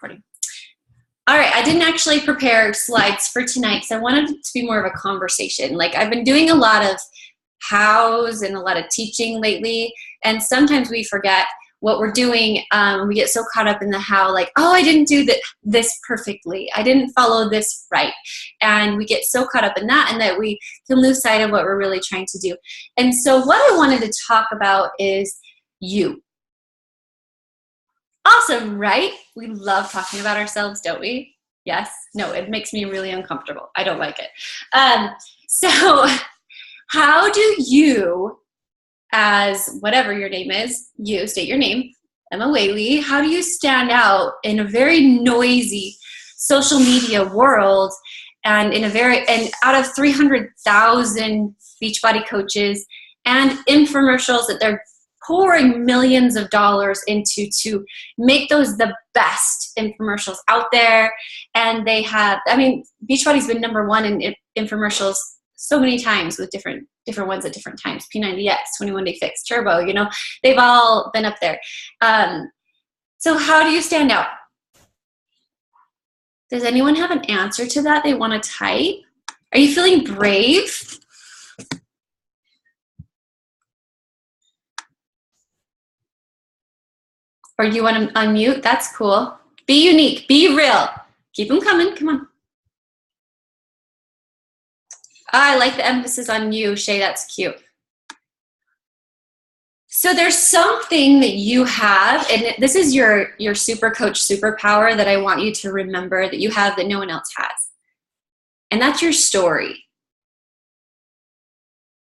Recording. All right, I didn't actually prepare slides for tonight because I wanted it to be more of a conversation. Like I've been doing a lot of hows and a lot of teaching lately, and sometimes we forget what we're doing. We get so caught up in the how, like, oh, I didn't do this perfectly. I didn't follow this right. And we get so caught up in that, and that we can lose sight of what we're really trying to do. And so what I wanted to talk about is you. Awesome, right? We love talking about ourselves, don't we? Yes? No, it makes me really uncomfortable. I don't like it. So how do you, as whatever your name is, you state your name, Emma Whaley, how do you stand out in a very noisy social media world and out of 300,000 Beachbody coaches and infomercials that they're pouring millions of dollars into to make those the best infomercials out there? And they have, I mean, Beachbody's been #1 in infomercials so many times with different ones at different times. P90X, 21 Day Fix, Turbo, you know, they've all been up there. So how do you stand out? Does anyone have an answer to that they want to type? Are you feeling brave? Or you want to unmute? That's cool. Be unique. Be real. Keep them coming. Come on. I like the emphasis on you, Shay. That's cute. So there's something that you have, and this is your super coach superpower that I want you to remember that you have that no one else has. And that's your story.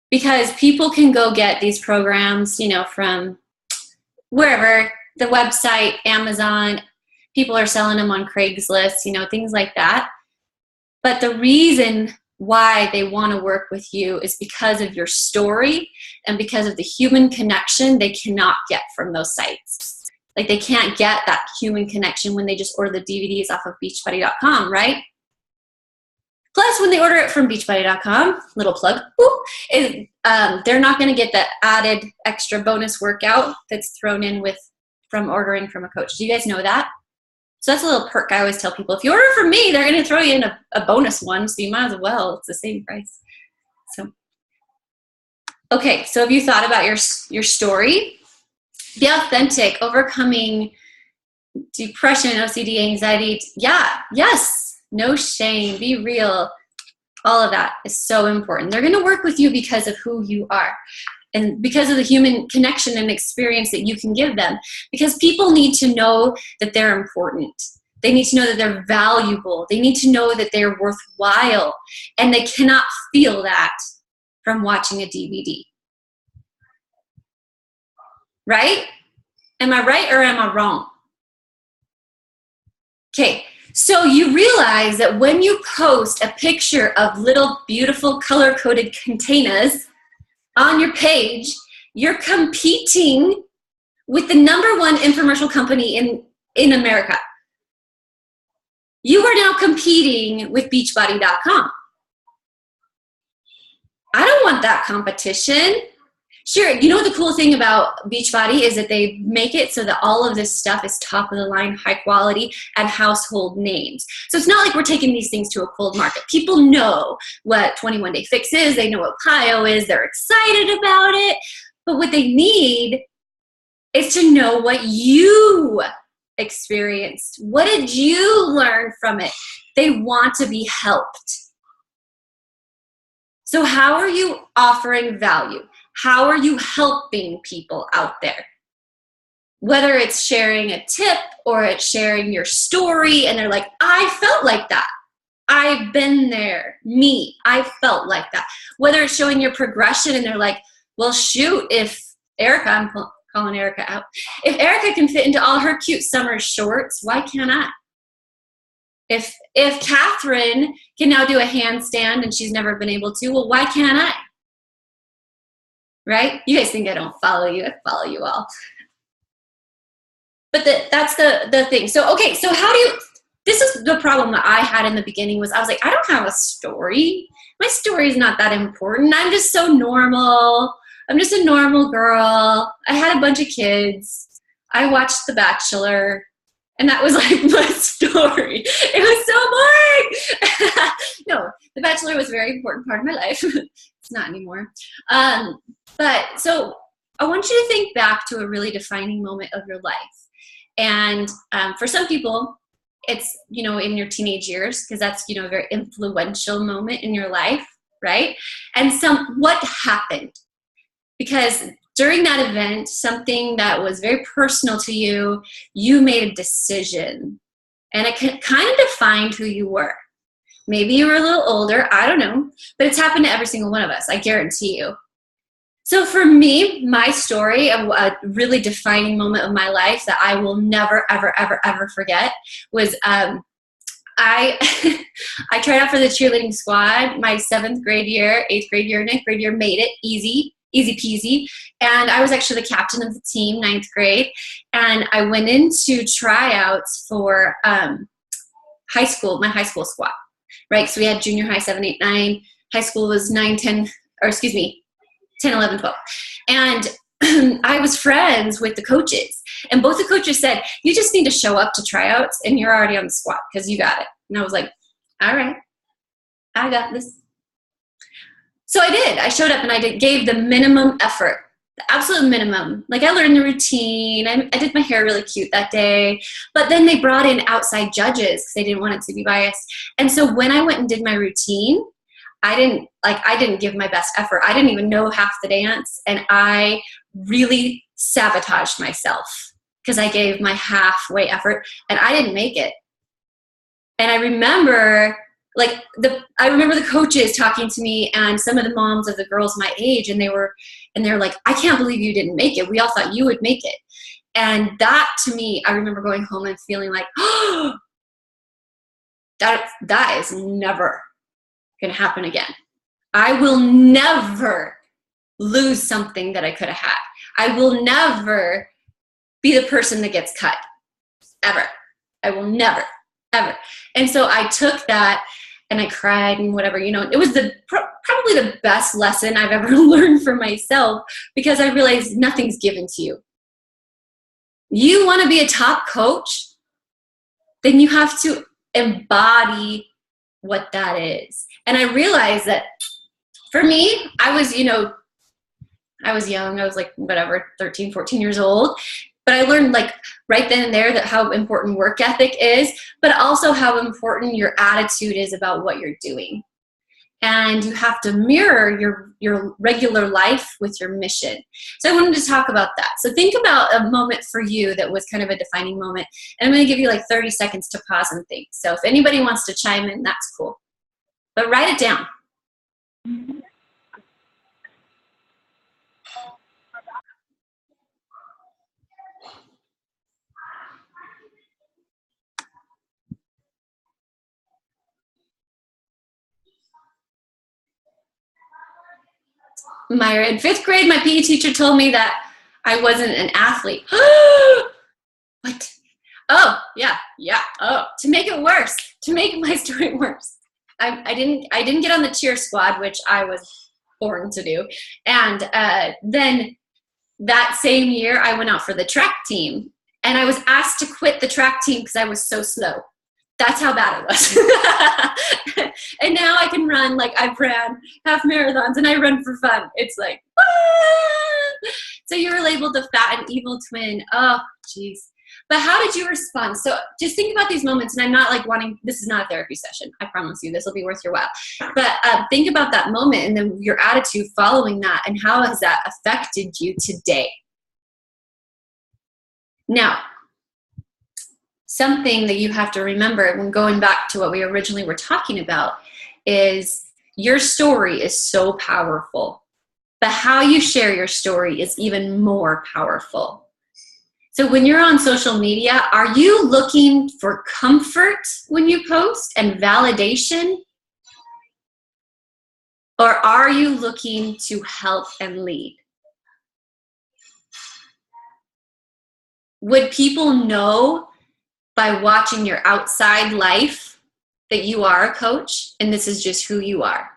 Because people can go get these programs, you know, from wherever, the website, Amazon, people are selling them on Craigslist, you know, things like that. But the reason why they want to work with you is because of your story and because of the human connection they cannot get from those sites. Like they can't get that human connection when they just order the DVDs off of Beachbody.com, right? Plus, when they order it from Beachbody.com, little plug, they're not going to get the added extra bonus workout that's thrown in from ordering from a coach. Do you guys know that? So that's a little perk I always tell people. If you order from me, they're going to throw you in a bonus one, so you might as well. It's the same price. So, okay, so have you thought about your story? Be authentic, overcoming depression, OCD, anxiety. Yeah, yes, no shame, be real. All of that is so important. They're going to work with you because of who you are and because of the human connection and experience that you can give them. Because people need to know that they're important. They need to know that they're valuable. They need to know that they're worthwhile. And they cannot feel that from watching a DVD. Right? Am I right or am I wrong? Okay. So you realize that when you post a picture of little beautiful color-coded containers on your page, you're competing with the #1 infomercial company in America. You are now competing with Beachbody.com. I don't want that competition. Sure, you know what the cool thing about Beachbody is that they make it so that all of this stuff is top of the line, high quality, and household names. So it's not like we're taking these things to a cold market. People know what 21 Day Fix is. They know what PiYo is. They're excited about it. But what they need is to know what you experienced. What did you learn from it? They want to be helped. So how are you offering value? How are you helping people out there? Whether it's sharing a tip or it's sharing your story and they're like, I felt like that. I've been there. Me, I felt like that. Whether it's showing your progression and they're like, well, shoot, if Erica, I'm calling Erica out. If Erica can fit into all her cute summer shorts, why can't I? If Catherine can now do a handstand and she's never been able to, well, why can't I? Right? You guys think I don't follow you. I follow you all. But that's the thing. So, okay, so how do you, this is the problem that I had in the beginning was I was like, I don't have a story. My story is not that important. I'm just so normal. I'm just a normal girl. I had a bunch of kids. I watched The Bachelor. And that was like my story. It was so boring. No, The Bachelor was a very important part of my life. It's not anymore. But so I want you to think back to a really defining moment of your life. And for some people, it's, you know, in your teenage years, because that's, you know, a very influential moment in your life, right? And what happened? Because during that event, something that was very personal to you, you made a decision, and it kind of defined who you were. Maybe you were a little older, I don't know, but it's happened to every single one of us, I guarantee you. So for me, my story, a really defining moment of my life that I will never, ever, ever, ever forget was I I tried out for the cheerleading squad my 7th grade year, 8th grade year, 9th grade year, made it easy peasy. And I was actually the captain of the team, 9th grade. And I went into tryouts for my high school squad, right? So we had junior high, 7, 8, 9. High school was 9, 10, or excuse me, 10, 11, 12. And I was friends with the coaches. And both the coaches said, you just need to show up to tryouts and you're already on the squad because you got it. And I was like, all right, I got this. So I did. I showed up and I gave the minimum effort, the absolute minimum. Like I learned the routine. I did my hair really cute that day. But then they brought in outside judges because they didn't want it to be biased. And so when I went and did my routine, I didn't give my best effort. I didn't even know half the dance. And I really sabotaged myself because I gave my halfway effort and I didn't make it. And I remember the coaches talking to me and some of the moms of the girls my age, and they're like, I can't believe you didn't make it. We all thought you would make it. And that to me, I remember going home and feeling like, oh, that is never going to happen again. I will never lose something that I could have had. I will never be the person that gets cut, ever. I will never, ever. And so I took that and I cried and whatever, you know. It was probably the best lesson I've ever learned for myself because I realized nothing's given to you. You want to be a top coach? Then you have to embody what that is. And I realized that for me, I was young. I was like, whatever, 13, 14 years old. But I learned like right then and there that how important work ethic is, but also how important your attitude is about what you're doing. And you have to mirror your regular life with your mission. So I wanted to talk about that. So think about a moment for you that was kind of a defining moment. And I'm going to give you like 30 seconds to pause and think. So if anybody wants to chime in, that's cool. But write it down. In 5th grade, my PE teacher told me that I wasn't an athlete. What? Oh, yeah. Oh, to make it worse, to make my story worse, I didn't get on the cheer squad, which I was born to do. And then that same year, I went out for the track team, and I was asked to quit the track team because I was so slow. That's how bad it was. And now I can run, like I've ran half marathons and I run for fun. It's like, ah! So you were labeled the fat and evil twin. Oh, geez. But how did you respond? So just think about these moments, and I'm not like this is not a therapy session. I promise you, this will be worth your while. But think about that moment and then your attitude following that, and how has that affected you today? Now, something that you have to remember when going back to what we originally were talking about is your story is so powerful, but how you share your story is even more powerful. So when you're on social media, are you looking for comfort when you post and validation? Or are you looking to help and lead? Would people know by watching your outside life that you are a coach and this is just who you are?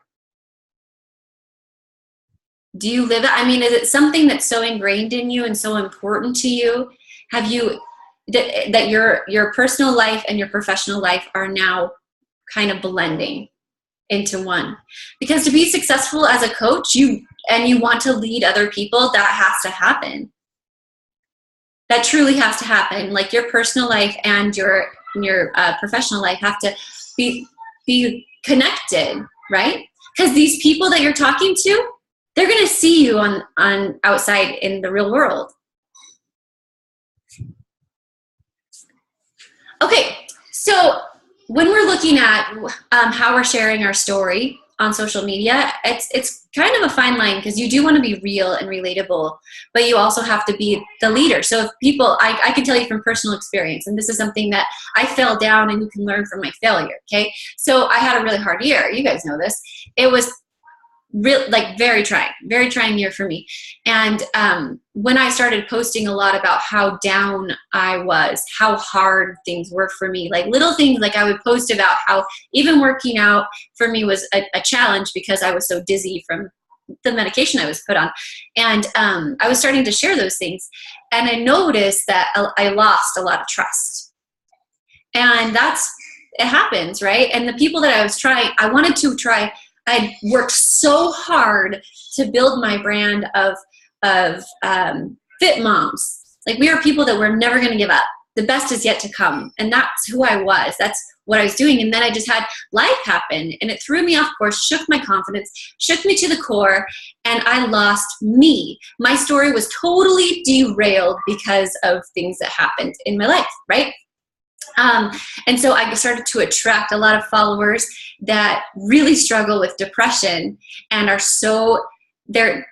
Do you live it? I mean, is it something that's so ingrained in you and so important to you? Have you that your personal life and your professional life are now kind of blending into one. Because to be successful as a coach, you want to lead other people, that has to happen. That truly has to happen. Like your personal life and your professional life have to be connected, right? Because these people that you're talking to, they're going to see you on outside in the real world. Okay, so when we're looking at how we're sharing our story on social media, it's kind of a fine line, because you do want to be real and relatable, but you also have to be the leader. So if people, I can tell you from personal experience, and this is something that I fell down, and you can learn from my failure, okay? So I had a really hard year. You guys know this. It was very trying year for me. And when I started posting a lot about how down I was, how hard things were for me, like little things, like I would post about how even working out for me was a challenge because I was so dizzy from the medication I was put on. And I was starting to share those things. And I noticed that I lost a lot of trust. And it happens, right? And the people that I wanted to try, I worked so hard to build my brand of fit moms. Like, we are people that we're never going to give up. The best is yet to come. And that's who I was. That's what I was doing. And then I just had life happen, and it threw me off course, shook my confidence, shook me to the core, and I lost me. My story was totally derailed because of things that happened in my life, right? And so I started to attract a lot of followers that really struggle with depression and are they're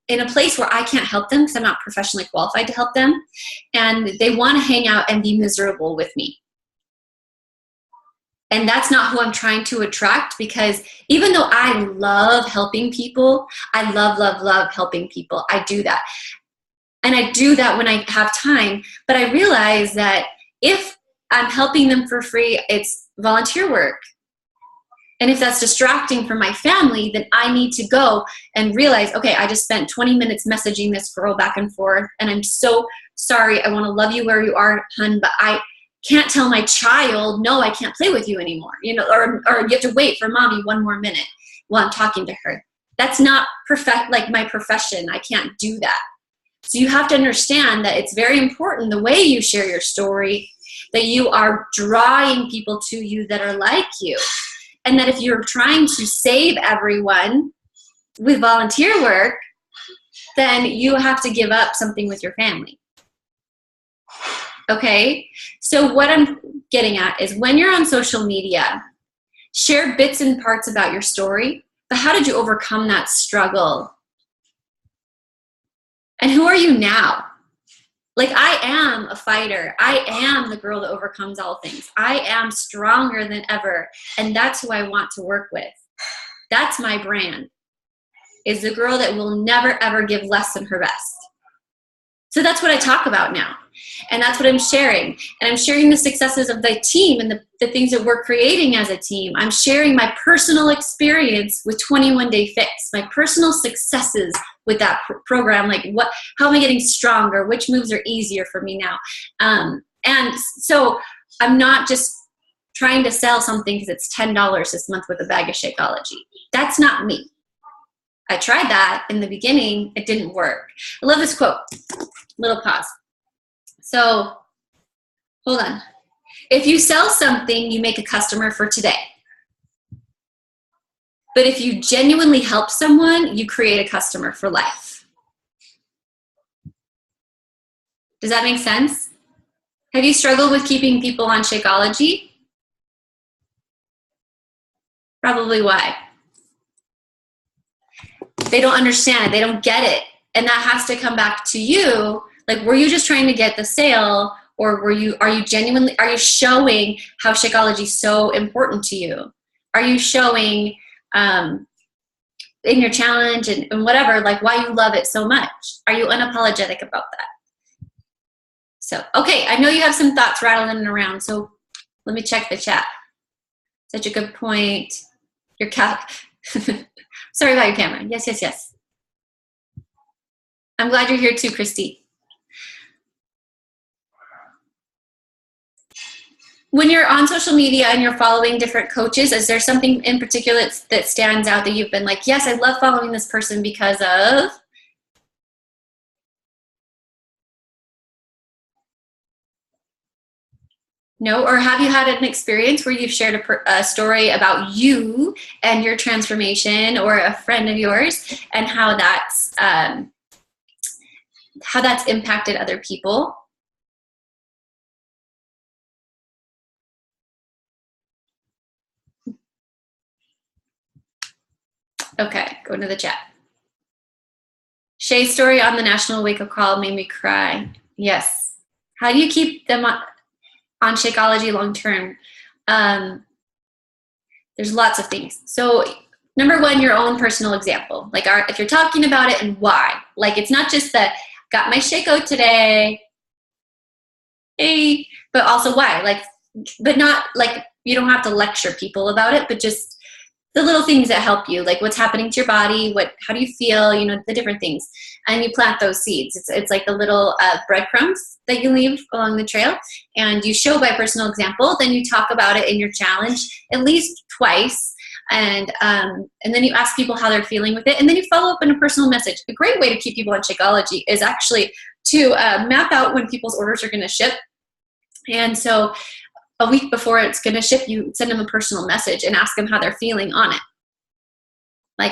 in a place where I can't help them because I'm not professionally qualified to help them. And they want to hang out and be miserable with me. And that's not who I'm trying to attract, because even though I love helping people, I love helping people. I do that. And I do that when I have time. But I realize that if I'm helping them for free, it's volunteer work. And if that's distracting from my family, then I need to go and realize, okay, I just spent 20 minutes messaging this girl back and forth, and I'm so sorry. I want to love you where you are, hun, but I can't tell my child, no, I can't play with you anymore, or you have to wait for mommy one more minute while I'm talking to her. That's not like my profession. I can't do that. So you have to understand that it's very important the way you share your story, that you are drawing people to you that are like you. And that if you're trying to save everyone with volunteer work, then you have to give up something with your family. Okay? So what I'm getting at is, when you're on social media, share bits and parts about your story, but how did you overcome that struggle? And who are you now? Like, I am a fighter. I am the girl that overcomes all things. I am stronger than ever. And that's who I want to work with. That's my brand, is the girl that will never, ever give less than her best. So that's what I talk about now. And that's what I'm sharing. And I'm sharing the successes of the team and the things that we're creating as a team. I'm sharing my personal experience with 21 Day Fix, my personal successes with that program. Like, how am I getting stronger? Which moves are easier for me now? And so I'm not just trying to sell something because it's $10 this month with a bag of Shakeology. That's not me. I tried that in the beginning. It didn't work. I love this quote. Little pause. So, hold on. If you sell something, you make a customer for today. But if you genuinely help someone, you create a customer for life. Does that make sense? Have you struggled with keeping people on Shakeology? Probably why? They don't understand it. They don't get it. And that has to come back to you. Like, were you just trying to get the sale, or are you showing how Shakeology is so important to you? Are you showing in your challenge and whatever, like, why you love it so much? Are you unapologetic about that? So, okay, I know you have some thoughts rattling around, so let me check the chat. Such a good point. Your cat. Sorry about your camera. Yes. I'm glad you're here too, Christy. when you're on social media and you're following different coaches, is there something in particular that stands out that you've been like, yes, I love following this person because of? No? Or have you had an experience where you've shared a story about you and your transformation, or a friend of yours, and how that's impacted other people? Okay, go into the chat. Shay's story on the National Wake Up Call made me cry. Yes. How do you keep them on Shakeology long term? There's lots of things. So number one, your own personal example. Like if you're talking about it and why. Like it's not just the got my Shakeout today, hey, but also why. Like, but not like you don't have to lecture people about it, but just the little things that help you, like what's happening to your body, how do you feel, the different things, and you plant those seeds. It's like the little breadcrumbs that you leave along the trail, and you show by personal example. Then you talk about it in your challenge at least twice, and then you ask people how they're feeling with it, and then you follow up in a personal message. A great way to keep people on Shakeology is actually to map out when people's orders are going to ship, and so a week before it's going to ship, you send them a personal message and ask them how they're feeling on it. Like,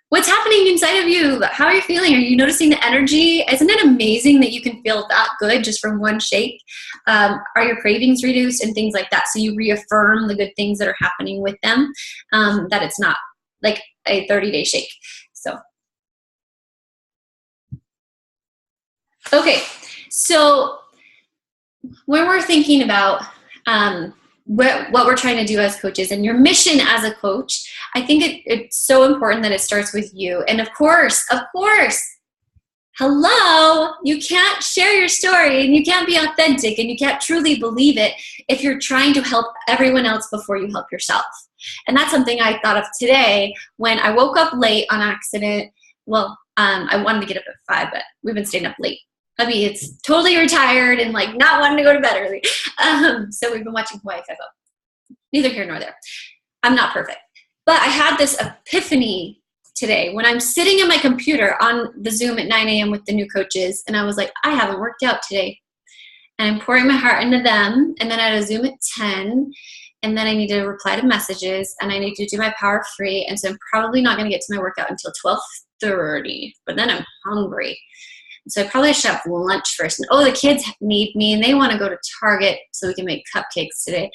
what's happening inside of you? How are you feeling? Are you noticing the energy? Isn't it amazing that you can feel that good just from one shake? Are your cravings reduced and things like that? So you reaffirm the good things that are happening with them, that it's not like a 30-day shake. So, okay. So when we're thinking about what we're trying to do as coaches and your mission as a coach, I think it's so important that it starts with you. And of course, hello, you can't share your story and you can't be authentic and you can't truly believe it if you're trying to help everyone else before you help yourself. And that's something I thought of today when I woke up late on accident. Well, I wanted to get up at 5, but we've been staying up late. Hubby, it's totally retired and like not wanting to go to bed early. So we've been watching Hawaii Five-O. Neither here nor there. I'm not perfect. But I had this epiphany today when I'm sitting in my computer on the Zoom at 9 a.m. with the new coaches, and I was like, I haven't worked out today. And I'm pouring my heart into them, and then I had a Zoom at 10, and then I need to reply to messages, and I need to do my Power Free, and so I'm probably not going to get to my workout until 12:30, but then I'm hungry. So I probably should have lunch first. And the kids need me and they want to go to Target so we can make cupcakes today.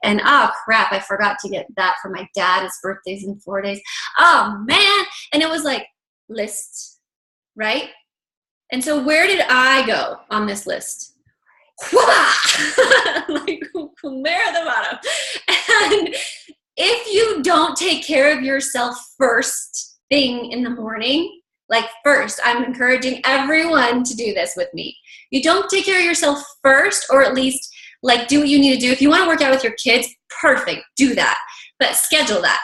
And oh crap, I forgot to get that for my dad. His birthday's in 4 days. Oh man. And it was like list, right? And so where did I go on this list? Like there at the bottom. And if you don't take care of yourself first thing in the morning, like first, I'm encouraging everyone to do this with me. You don't take care of yourself first, or at least like do what you need to do. If you want to work out with your kids, perfect, do that. But schedule that.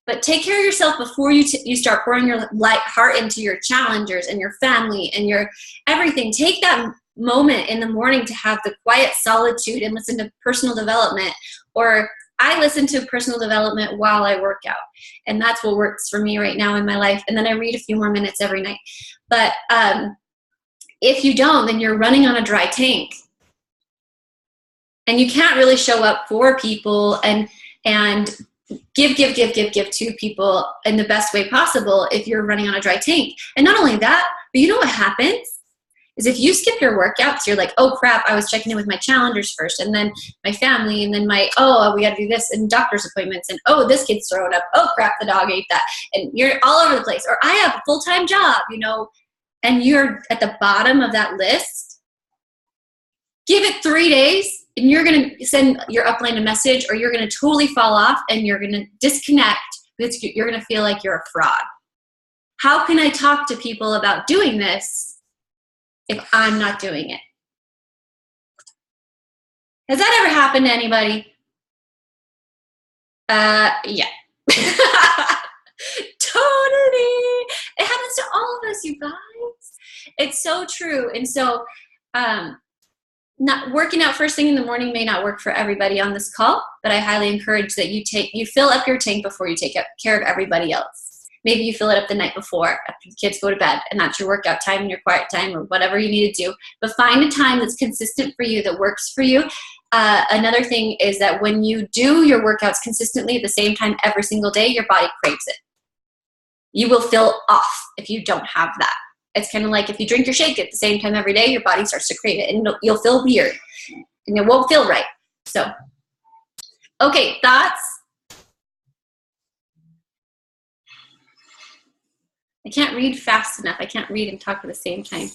But take care of yourself before you start pouring your heart into your challengers and your family and your everything. Take that moment in the morning to have the quiet solitude and listen to personal development, or I listen to personal development while I work out. And that's what works for me right now in my life. And then I read a few more minutes every night. But if you don't, then you're running on a dry tank. And you can't really show up for people and give to people in the best way possible if you're running on a dry tank. And not only that, but you know what happens? Is if you skip your workouts, you're like, oh crap, I was checking in with my challengers first, and then my family, and then we got to do this, and doctor's appointments, and this kid's throwing up, oh crap, the dog ate that, and you're all over the place. Or I have a full-time job, and you're at the bottom of that list. Give it 3 days, and you're going to send your upline a message, or you're going to totally fall off, and you're going to disconnect because you're going to feel like you're a fraud. How can I talk to people about doing this if I'm not doing it? Has that ever happened to anybody? Yeah. Totally. It happens to all of us, you guys. It's so true. And so not working out first thing in the morning may not work for everybody on this call, but I highly encourage that you fill up your tank before you take care of everybody else. Maybe you fill it up the night before after the kids go to bed, and that's your workout time and your quiet time or whatever you need to do. But find a time that's consistent for you, that works for you. Another thing is that when you do your workouts consistently at the same time every single day, your body craves it. You will feel off if you don't have that. It's kind of like if you drink your shake at the same time every day, your body starts to crave it, and you'll feel weird, and it won't feel right. So, okay, thoughts? I can't read fast enough. I can't read and talk at the same time.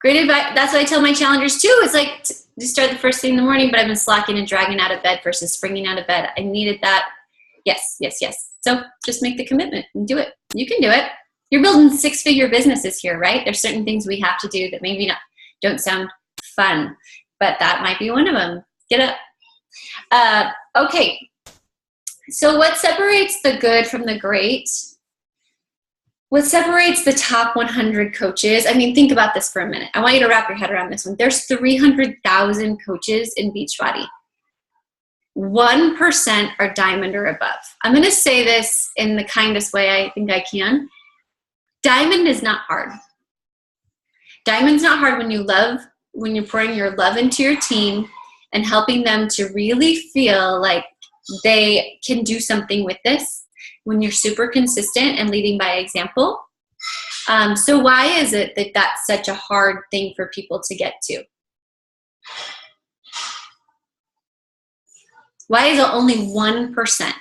Great advice. That's what I tell my challengers too. It's like to start the first thing in the morning, but I've been slacking and dragging out of bed versus springing out of bed. I needed that. Yes, yes, yes. So just make the commitment and do it. You can do it. You're building 6-figure businesses here, right? There's certain things we have to do that maybe don't sound fun, but that might be one of them. Get up. Okay. So what separates the good from the great? What separates the top 100 coaches? I mean, think about this for a minute. I want you to wrap your head around this one. There's 300,000 coaches in Beachbody. 1% are diamond or above. I'm going to say this in the kindest way I think I can. Diamond is not hard. Diamond's not hard when you're pouring your love into your team and helping them to really feel like they can do something with this, when you're super consistent and leading by example. So why is it that that's such a hard thing for people to get to? Why is it only 1%?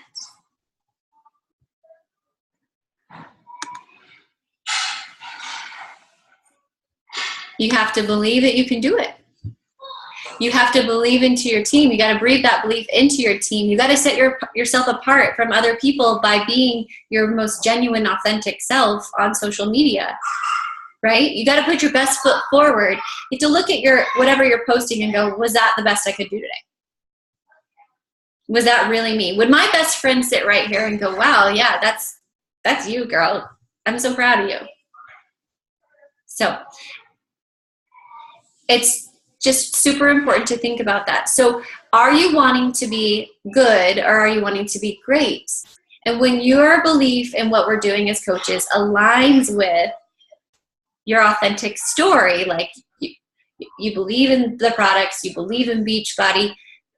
You have to believe that you can do it. You have to believe into your team. You got to breathe that belief into your team. You got to set yourself apart from other people by being your most genuine, authentic self on social media, right? You got to put your best foot forward. You have to look at whatever you're posting and go, was that the best I could do today? Was that really me? Would my best friend sit right here and go, wow, yeah, that's you, girl. I'm so proud of you. So it's just super important to think about that. So are you wanting to be good, or are you wanting to be great? And when your belief in what we're doing as coaches aligns with your authentic story, like you believe in the products, you believe in Beachbody,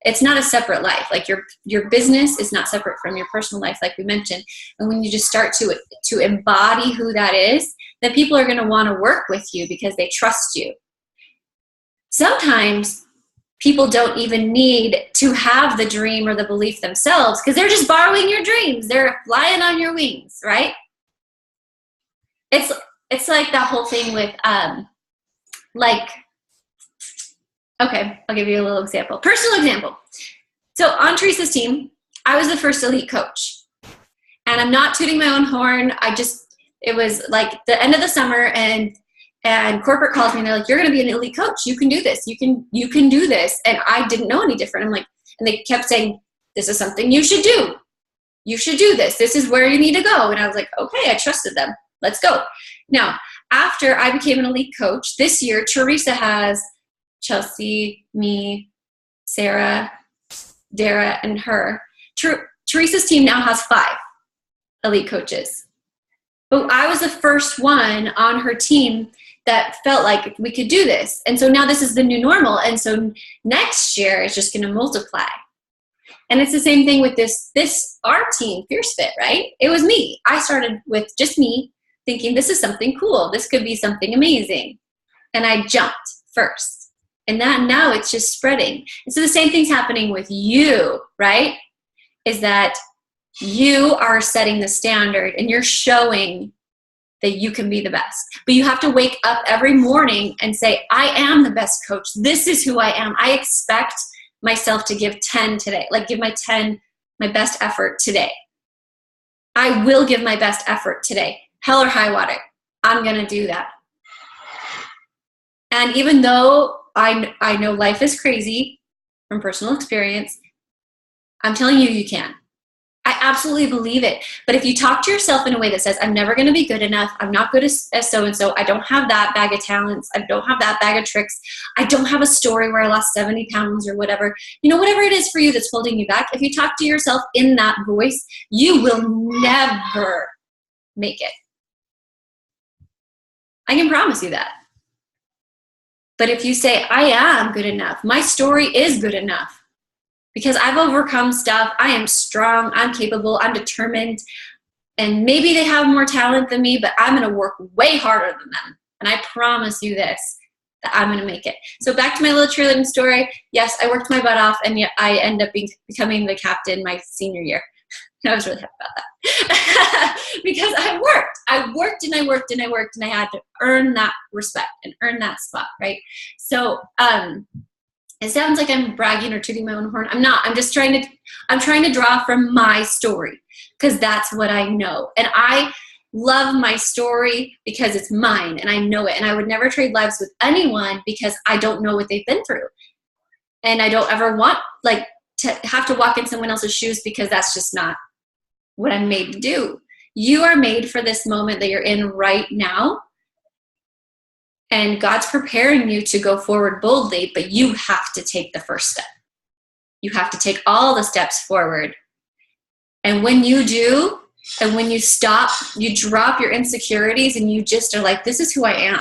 it's not a separate life. Like your business is not separate from your personal life, like we mentioned. And when you just start to embody who that is, then people are going to want to work with you because they trust you. Sometimes people don't even need to have the dream or the belief themselves because they're just borrowing your dreams. They're flying on your wings, right? It's like that whole thing with okay, I'll give you a little example. Personal example. So on Teresa's team, I was the first elite coach. And I'm not tooting my own horn. It was like the end of the summer and corporate calls me and they're like, you're going to be an elite coach. You can do this. You can do this. And I didn't know any different. I'm like, and they kept saying, this is something you should do. You should do this. This is where you need to go. And I was like, okay, I trusted them. Let's go. Now, after I became an elite coach this year, Teresa has Chelsea, me, Sarah, Dara, and her. Teresa's team now has 5 elite coaches. But I was the first one on her team that felt like we could do this. And so now this is the new normal. And so next year it's just going to multiply. And it's the same thing with our team, Fierce Fit, right? It was me. I started with just me thinking this is something cool. This could be something amazing. And I jumped first. And that now it's just spreading. And so the same thing's happening with you, right? Is that you are setting the standard and you're showing that you can be the best. But you have to wake up every morning and say, I am the best coach. This is who I am. I expect myself to give 10 today. Like give my best effort today. I will give my best effort today. Hell or high water. I'm going to do that. And even though I know life is crazy from personal experience, I'm telling you, you can. I absolutely believe it. But if you talk to yourself in a way that says, I'm never going to be good enough, I'm not good as so-and-so, I don't have that bag of talents, I don't have that bag of tricks, I don't have a story where I lost 70 pounds or whatever, whatever it is for you that's holding you back, if you talk to yourself in that voice, you will never make it. I can promise you that. But if you say, I am good enough, my story is good enough, because I've overcome stuff, I am strong, I'm capable, I'm determined, and maybe they have more talent than me, but I'm going to work way harder than them. And I promise you this, that I'm going to make it. So back to my little cheerleading story. Yes, I worked my butt off, and yet I ended up becoming the captain my senior year. I was really happy about that. Because I worked and I worked and I worked, and I had to earn that respect and earn that spot, right? So, it sounds like I'm bragging or tooting my own horn. I'm not. I'm trying to draw from my story, because that's what I know. And I love my story because it's mine and I know it. And I would never trade lives with anyone because I don't know what they've been through. And I don't ever want to have to walk in someone else's shoes, because that's just not what I'm made to do. You are made for this moment that you're in right now. And God's preparing you to go forward boldly, but you have to take the first step. You have to take all the steps forward. And when you do, and when you stop, you drop your insecurities and you just are like, this is who I am.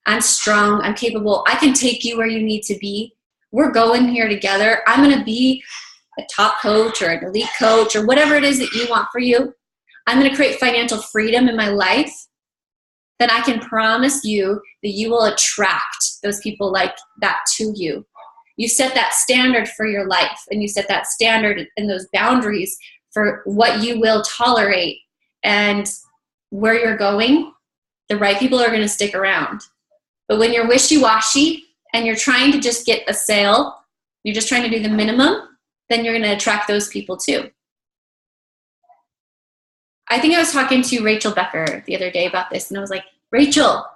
I'm strong, I'm capable, I can take you where you need to be. We're going here together. I'm going to be a top coach or an elite coach or whatever it is that you want for you. I'm going to create financial freedom in my life. Then I can promise you that you will attract those people like that to you. You set that standard for your life, and you set that standard and those boundaries for what you will tolerate and where you're going. The right people are going to stick around. But when you're wishy-washy and you're trying to just get a sale, you're just trying to do the minimum, then you're going to attract those people too. I think I was talking to Rachel Becker the other day about this, and I was like, Rachel,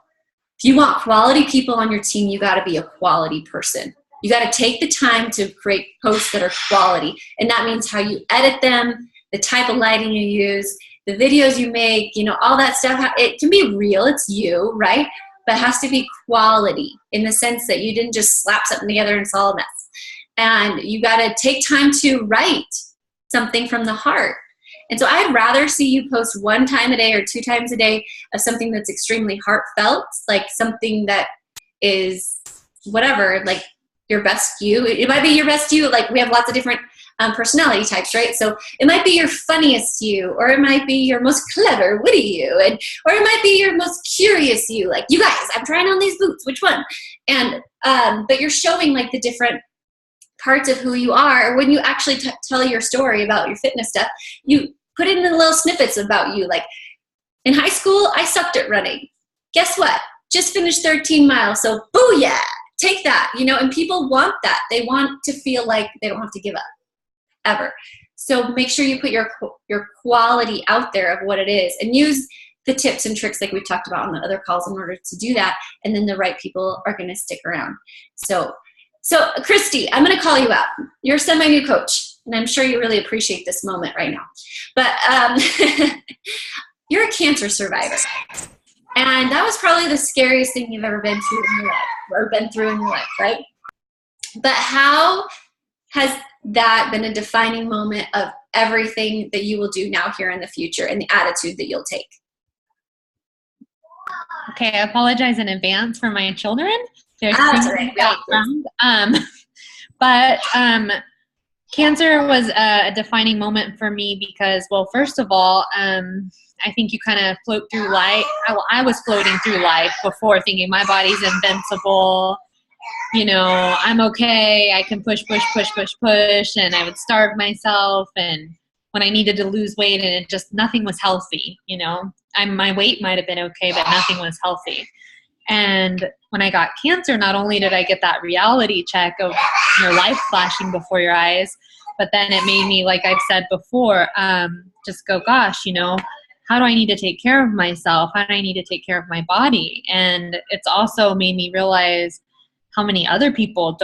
if you want quality people on your team, you got to be a quality person. You got to take the time to create posts that are quality. And that means how you edit them, the type of lighting you use, the videos you make, all that stuff. It can be real, it's you, right? But it has to be quality in the sense that you didn't just slap something together and it's all a mess. And you got to take time to write something from the heart. And so I'd rather see you post 1 time a day or 2 times a day of something that's extremely heartfelt, like something that is whatever, like your best you. It might be your best you. Like we have lots of different personality types, right? So it might be your funniest you, or it might be your most clever, witty you, or it might be your most curious you. Like, you guys, I'm trying on these boots. Which one? And but you're showing like the different parts of who you are. Or when you actually tell your story about your fitness stuff, you put in the little snippets about you. Like, in high school, I sucked at running. Guess what? Just finished 13 miles. So booyah, take that, and people want that. They want to feel like they don't have to give up ever. So make sure you put your quality out there of what it is, and use the tips and tricks like we've talked about on the other calls in order to do that. And then the right people are going to stick around. So Christy, I'm going to call you out. You're a semi-new coach, and I'm sure you really appreciate this moment right now. But you're a cancer survivor. And that was probably the scariest thing you've ever been through in your life, or been through in your life, right? But how has that been a defining moment of everything that you will do now here in the future, and the attitude that you'll take? Okay, I apologize in advance for my children. There's but cancer was a defining moment for me because, well, first of all, I think you kind of float through life. I was floating through life before, thinking my body's invincible. I'm okay. I can push, and I would starve myself. And when I needed to lose weight, and nothing was healthy. My weight might have been okay, but nothing was healthy. And when I got cancer, not only did I get that reality check of your life flashing before your eyes, but then it made me, like I've said before, just go, gosh, how do I need to take care of myself? How do I need to take care of my body? And it's also made me realize how many other people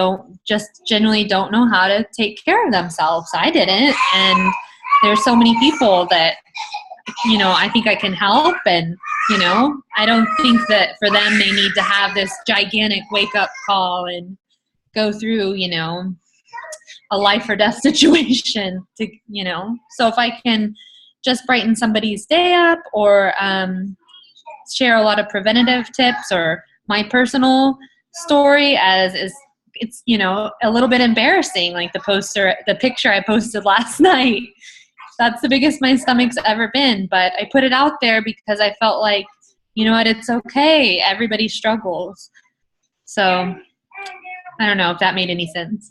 generally don't know how to take care of themselves. I didn't. And there's so many people that, I think I can help. And, I don't think that for them, they need to have this gigantic wake up call and go through, a life or death situation to, so if I can just brighten somebody's day up, or share a lot of preventative tips, or my personal story as is, it's, a little bit embarrassing, like the picture I posted last night. That's the biggest my stomach's ever been, but I put it out there because I felt like, it's okay. Everybody struggles. So I don't know if that made any sense.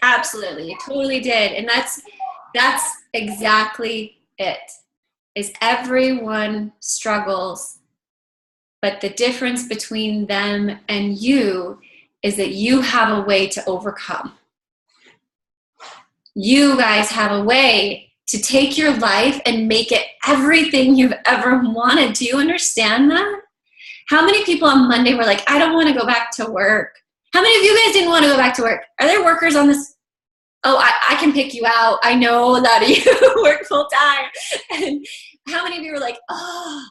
Absolutely. It totally did. And that's exactly it, is everyone struggles, but the difference between them and you is that you have a way to overcome. You guys have a way to take your life and make it everything you've ever wanted. Do you understand that? How many people on Monday were like, I don't want to go back to work? How many of you guys didn't want to go back to work? Are there workers on this? Oh, I can pick you out. I know a lot of you work full time. And how many of you were like, oh,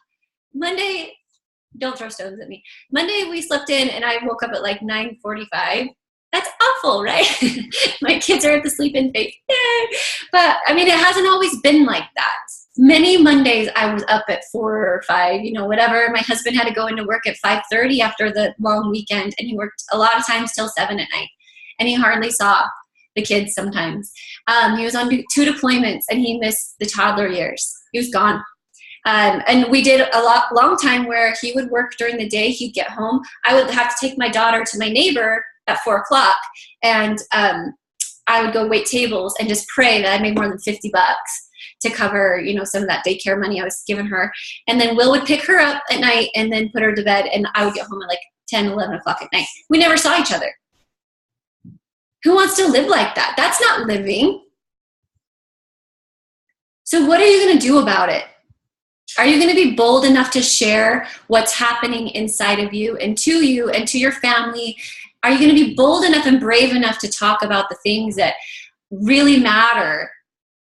Monday, don't throw stones at me. Monday we slept in and I woke up at like 9:45. That's awful, right? My kids are at the sleep-in phase. Yay. But I mean, it hasn't always been like that. Many Mondays I was up at 4 or 5, whatever. My husband had to go into work at 5:30 after the long weekend, and he worked a lot of times till 7 at night. And he hardly saw the kids sometimes. He was on 2 deployments, and he missed the toddler years. He was gone. And we did a long time where he would work during the day. He'd get home. I would have to take my daughter to my neighbor at 4 o'clock, and I would go wait tables and just pray that I made more than $50 to cover, some of that daycare money I was giving her. And then Will would pick her up at night and then put her to bed, and I would get home at like 10, 11 o'clock at night. We never saw each other. Who wants to live like that? That's not living. So what are you going to do about it? Are you going to be bold enough to share what's happening inside of you and to your family? Are you going to be bold enough and brave enough to talk about the things that really matter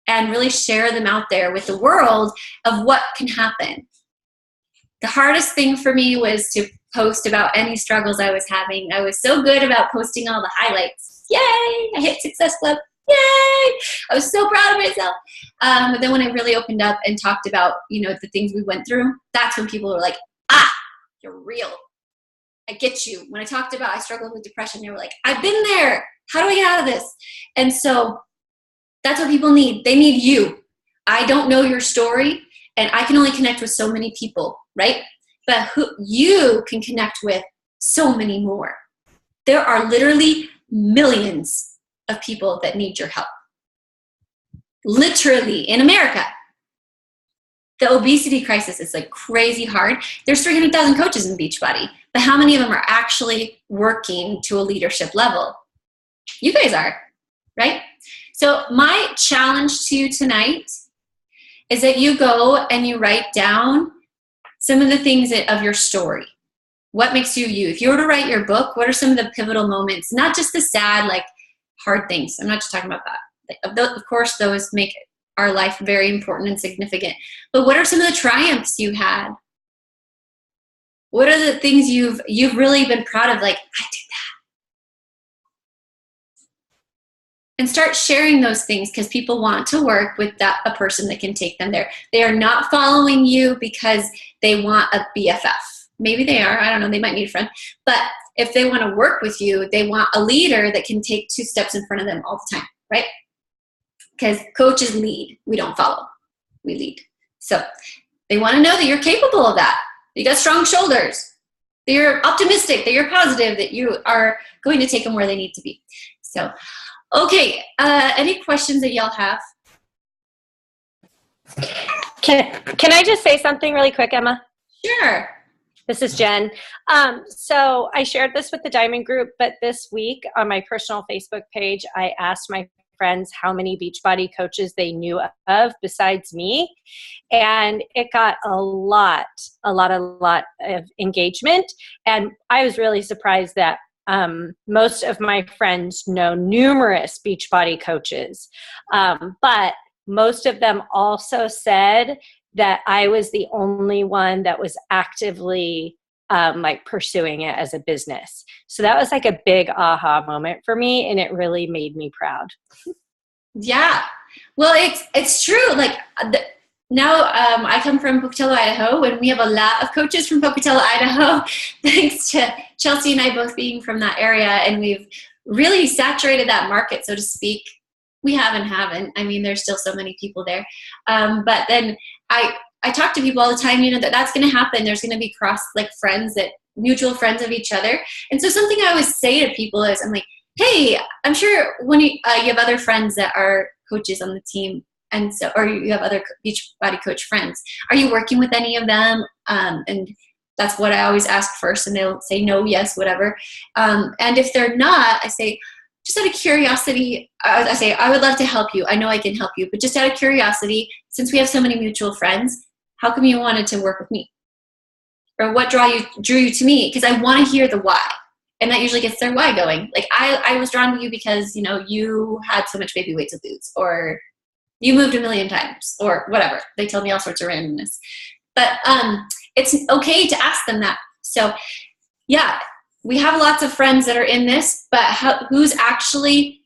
and really share them out there with the world of what can happen? The hardest thing for me was to post about any struggles I was having. I was so good about posting all the highlights. Yay! I hit Success Club. Yay! I was so proud of myself. But then when I really opened up and talked about, the things we went through, that's when people were like, you're real. I get you. When I talked about I struggled with depression, they were like, I've been there. How do I get out of this? And so that's what people need. They need you. I don't know your story, and I can only connect with so many people, right? But you can connect with so many more. There are literally millions of people that need your help. Literally in America. The obesity crisis is like crazy hard. There's 300,000 coaches in Beachbody, but how many of them are actually working to a leadership level? You guys are, right? So my challenge to you tonight is that you go and you write down some of the things of your story. What makes you you? If you were to write your book, what are some of the pivotal moments? Not just the sad, like hard things. I'm not just talking about that. Of course, those make our life very important and significant. But what are some of the triumphs you had? What are the things you've really been proud of? Like, I did that. And start sharing those things, because people want to work with a person that can take them there. They are not following you because they want a BFF. Maybe they are. I don't know. They might need a friend. But if they want to work with you, they want a leader that can take 2 steps in front of them all the time, right? Because coaches lead. We don't follow. We lead. So they want to know that you're capable of that. You got strong shoulders. That you're optimistic. That you're positive. That you are going to take them where they need to be. So, okay. Any questions that y'all have? Can I just say something really quick, Emma? Sure. This is Jen. So I shared this with the Diamond Group, but this week on my personal Facebook page, I asked my friends how many Beachbody coaches they knew of besides me. And it got a lot of engagement. And I was really surprised that most of my friends know numerous Beachbody coaches. But most of them also said that I was the only one that was actively like pursuing it as a business. So that was like a big aha moment for me, and it really made me proud. Yeah. Well, it's true. Like now I come from Pocatello, Idaho, and we have a lot of coaches from Pocatello, Idaho, thanks to Chelsea and I both being from that area. And we've really saturated that market, so to speak. We haven't. I mean, there's still so many people there. But then I talk to people all the time, that's going to happen. There's going to be friends, that mutual friends of each other. And so something I always say to people is, I'm like, hey, I'm sure when you have other friends that are coaches on the team, and so, or you have other Beachbody coach friends, are you working with any of them? And that's what I always ask first, and they'll say no, yes, whatever. And if they're not, I say, just out of curiosity, I say, I would love to help you. I know I can help you, but just out of curiosity, since we have so many mutual friends, how come you wanted to work with me? Or what drew you to me? Because I want to hear the why. And that usually gets their why going. Like, I was drawn to you because, you had so much baby weight to lose, or you moved 1 million times, or whatever. They tell me all sorts of randomness. But it's okay to ask them that. So, yeah, we have lots of friends that are in this, but who's actually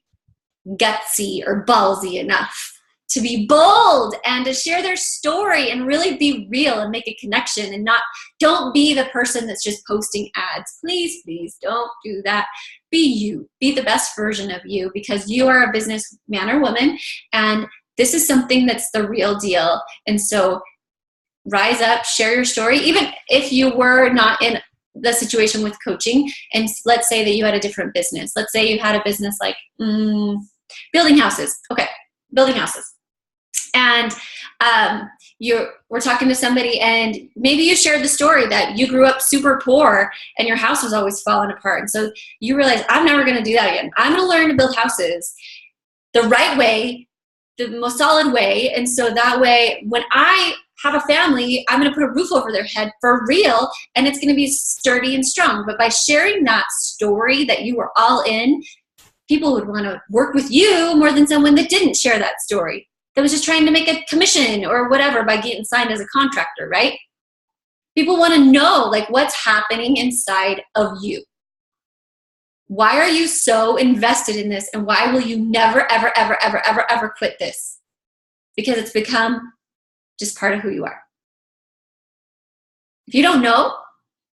gutsy or ballsy enough to be bold and to share their story and really be real and make a connection, and don't be the person that's just posting ads. Please don't do that. Be you. Be the best version of you, because you are a businessman or woman, and this is something that's the real deal. And so rise up, share your story, even if you were not in the situation with coaching, and let's say that you had a different business. Let's say you had a business like building houses. Okay, building houses. And we're talking to somebody, and maybe you shared the story that you grew up super poor and your house was always falling apart. And so you realize, I'm never going to do that again. I'm going to learn to build houses the right way, the most solid way. And so that way, when I have a family, I'm going to put a roof over their head for real, and it's going to be sturdy and strong. But by sharing that story that you were all in, people would want to work with you more than someone that didn't share that story, that was just trying to make a commission or whatever by getting signed as a contractor, right? People want to know, like, what's happening inside of you. Why are you so invested in this, and why will you never, ever, ever, ever, ever, ever quit this? Because it's become just part of who you are. If you don't know,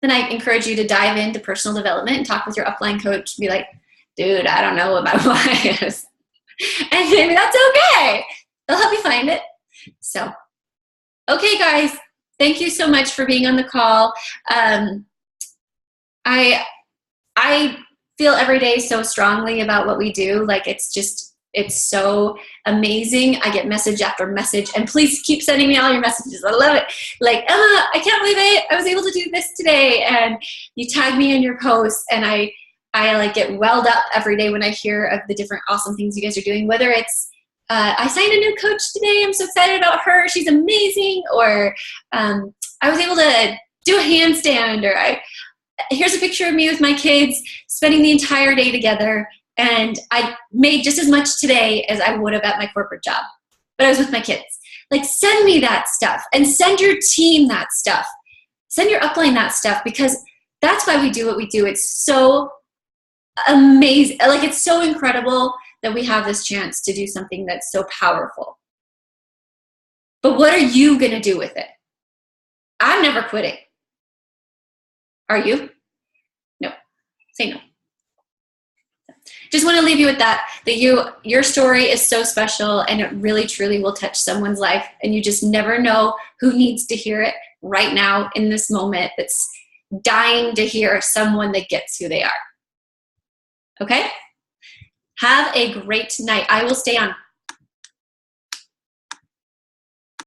then I encourage you to dive into personal development and talk with your upline coach and be like, dude, I don't know what my why is. And maybe that's okay. They'll help you find it. So, okay, guys, thank you so much for being on the call. I feel every day so strongly about what we do. Like, it's so amazing. I get message after message, and please keep sending me all your messages. I love it. Like, Emma, I can't believe it. I was able to do this today. And you tag me in your posts, and I like get welled up every day when I hear of the different awesome things you guys are doing, whether it's I signed a new coach today, I'm so excited about her, she's amazing, or I was able to do a handstand, or here's a picture of me with my kids spending the entire day together, and I made just as much today as I would have at my corporate job, but I was with my kids. Like, send me that stuff, and send your team that stuff. Send your upline that stuff, because that's why we do what we do. It's so amazing. Like, it's so incredible that we have this chance to do something that's so powerful. But what are you going to do with it? I'm never quitting. Are you? No. Say no. Just want to leave you with that your story is so special, and it really, truly will touch someone's life, and you just never know who needs to hear it right now in this moment that's dying to hear someone that gets who they are. Okay? Have a great night. I will stay on